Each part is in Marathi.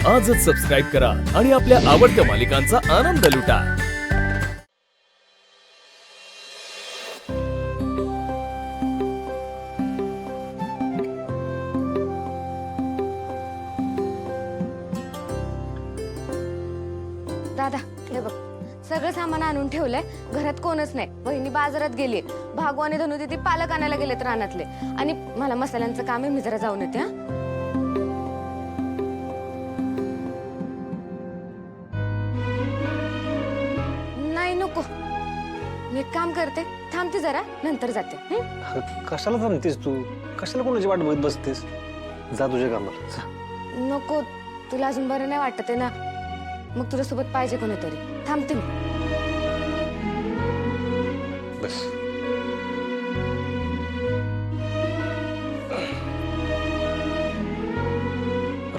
आजच सबस्क्राईब करा आणि आपल्या आवडत्या मालिकांचा आनंद लुटा। दादा हे बघ सगळं सामान आणून ठेवलंय, घरात कोणच नाही। वहिनी बाजारात गेली, भागू आणि धनु ती पालक आणायला गेलेत रानातले, आणि मला मसाल्यांचं काम आहे, मी जरा जाऊन येते। नाही नको, मी एक काम करते, थांबते जरा, नंतर जाते। कशाला थांबतेस तू? कशाला कोणाची वाट बघत बसतेस? जा तुझ्या कामाला जा। नको, तुला अजून बरं नाही वाटत आहे ना, मग तुझ्यासोबत पाहिजे कोणीतरी। थांबते मी। बस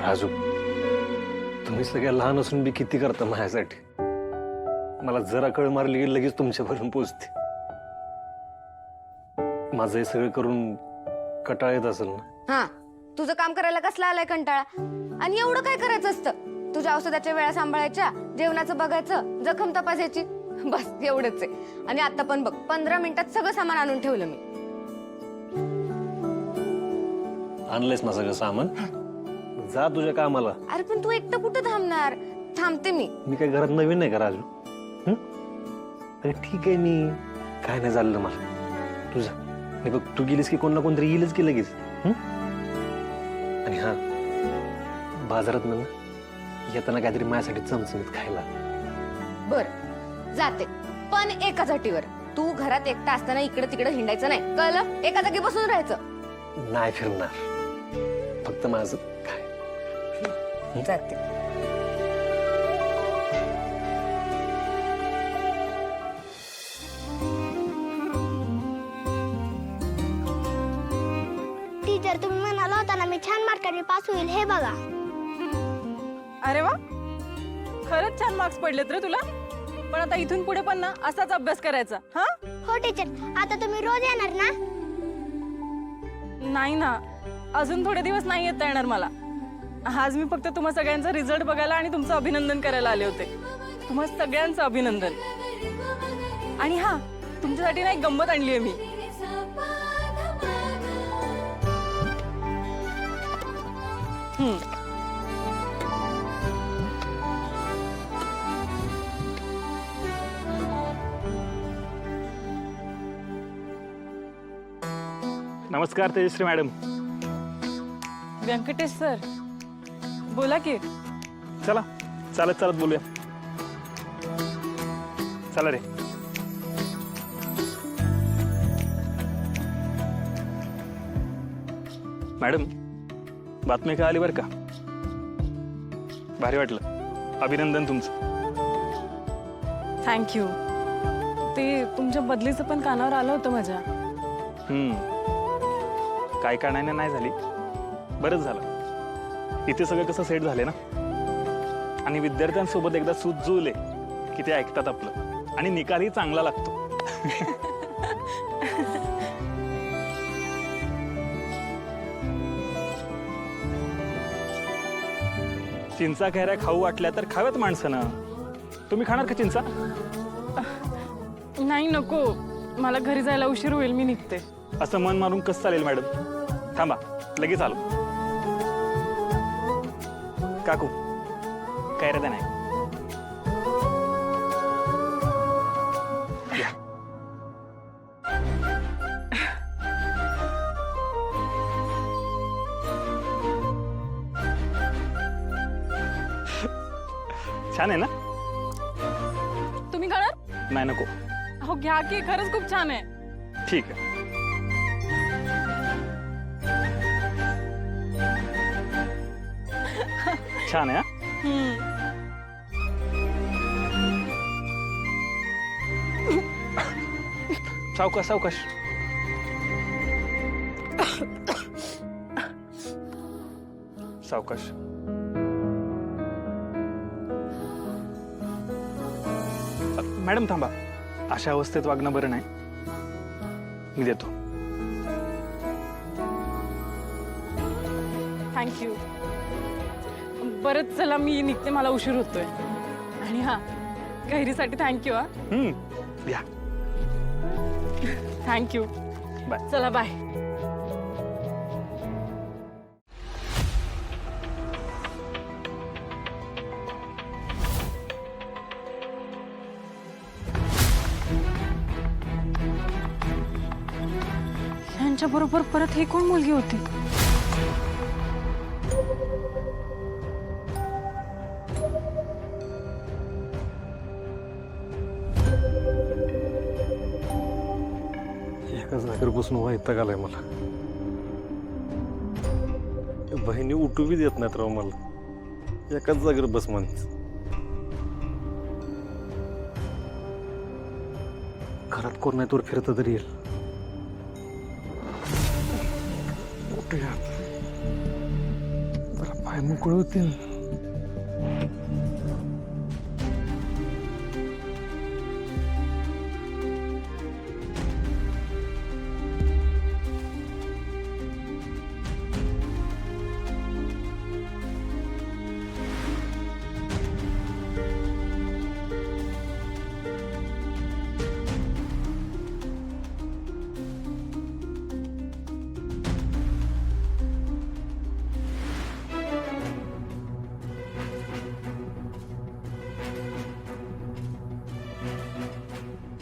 राजू, तुम्ही सगळ्या लहान असून बी किती करता माझ्यासाठी। मला जरा कळ मारली की लगेच तुमच्यापर्यंत पोहोचते। माझं हे सगळं करून कंटाळा येत असेल ना? हा, तुझं काम करायला कसला आलाय कंटाळा? आणि एवढं काय करायचं असतं? तुझ्या औषधाच्या वेळा सांभाळायच्या, जेवणाचं बघायचं, जखम तपासायची, बस एवढंच आहे। आणि आता पण बघ, 15 मिनिटात सगळं सामान आणून ठेवलं मी। आणलंयस ना सगळं सामान, जा तुझ्या कामाला। अरे पण तू एकटं कुठं थांबणार? थांबते मी। मी काय घरात नवीन नाही का राजू? अरे ठीक आहे, मी काय नाही झालं मला, तुझा आणि बघ तू गेलीस की कोण ना कोणतरी येईलच की लगेच। आणि हा, बाजारात ना येताना काहीतरी माझ्यासाठी चमचमीत खायला। बर जाते, पण एका अटीवर, तू घरात एकटा असताना इकडे तिकडे हिंडायचं नाही, कळलं? एका जागी बसून राहायचं। नाही फिरणार, फक्त माझं काय। जाते। टीचर, तुम्ही म्हणाला होता ना मी छान मार्काने पास होईल, हे बघा। अरे वा, खरंच छान मार्क्स पडलेत रे तुला। पण आता इथून पुढे पण ना असाच अभ्यास करायचा। हा हो टीचर, आता तुम्ही रोज येणार ना? नाही ना, अजून थोडे दिवस नाही येता येणार मला। आज मी फक्त तुम्हा सगळ्यांचा रिझल्ट बघायला आणि तुमचं अभिनंदन करायला आले होते। तुम्हा सगळ्यांचं अभिनंदन। आणि हा, तुमच्यासाठी ना एक गंमत आणली आहे मी। नमस्कार तेजश्री मॅडम। व्यंकटेश सर, बोला की। चला चालत चालत बोलूया, चला रे। मॅडम, बातमी काय आली बरं का? भारी वाटलं, अभिनंदन तुमचं। थँक्यू। ते तुमच्या बदलीचं पण कानावर आलं होतं माझ्या। काय कारणाने नाही झाली, बरंच झालं। इथे सगळं कसं सेट झाले ना, आणि विद्यार्थ्यांसोबत एकदा सूत जुळले की ते ऐकतात आपलं, आणि निकालही चांगला लागतो। चिंचा कैऱ्या खाऊ वाटल्या तर खाव्यात माणसानं। तुम्ही खाणार का चिंचा? नाही नको, मला घरी जायला उशीर होईल, मी निघते। असं मन मारून कसं चालेल मॅडम? थांबा, लगेच आलो। काकू, कैऱ्या द्या नाही। या। छान आहे ना? तुम्ही खाणार? नाही नको। हो घ्या की, खरंच खूप छान आहे। ठीक आहे। छान आहे। सावकाश सावकाश। सावकाश। मॅडम थांबा, अशा अवस्थेत वागणं बरं नाही, मी देतो। थँक्यू। बरं बरंच चला मी निघते, मला उशीर होतोय. आणि हा गैरीसाठी थँक्यू. हा या थँक्यू. बाय. चला बाय. यांच्या बरोबर परत ही कोण मुलगी होती? एका जागेवर बसून वैताग आलाय मला. बहिणी उठू बी देत नाहीत राव मला. एकाच जागेवर बस म्हणते. घरात कोण नाही तोवर फिरत तरी येईल. उठूया जरा, पाय मोकळे होतील.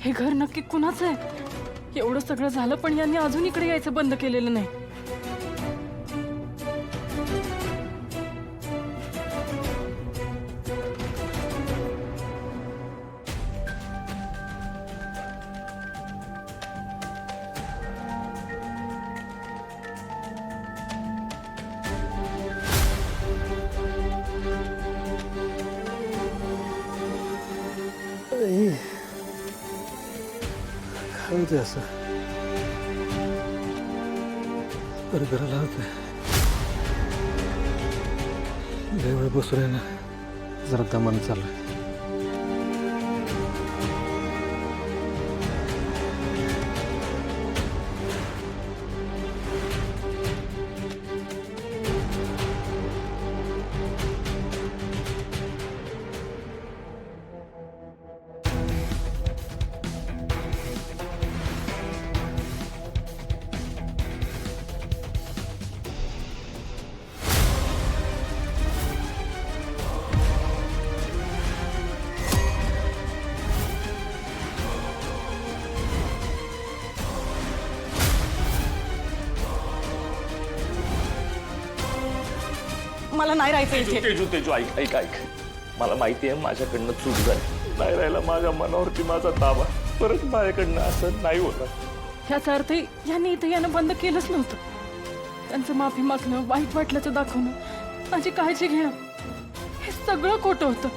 हे घर नक्की कुणाचं आहे? एवढं सगळं झालं पण यांनी अजून इकडे यायचं बंद केलेलं नाही. काय होतंय असं? बरं घराला होतंय. लय वेळ बसून आहे ना, जरा दमान चाललंय. मला नाही राहायचं इथे. तेजू ऐक ऐक ऐक. मला माहिती आहे माझ्याकडनं चूक झाली. नाही राहिला माझ्या मनावरती माझा ताबा. परत माझ्याकडनं असं नाही होणार. ह्याचा अर्थ यांनी इथे येणं बंद केलंच नव्हतं. त्यांचं माफी मागणं, वाईट वाटल्याचं दाखवणं, माझी काळजी घेणं, हे सगळं खोटं होतं.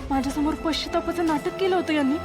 माझ्यासमोर पश्चातापाचं नाटक केलं होतं यांनी.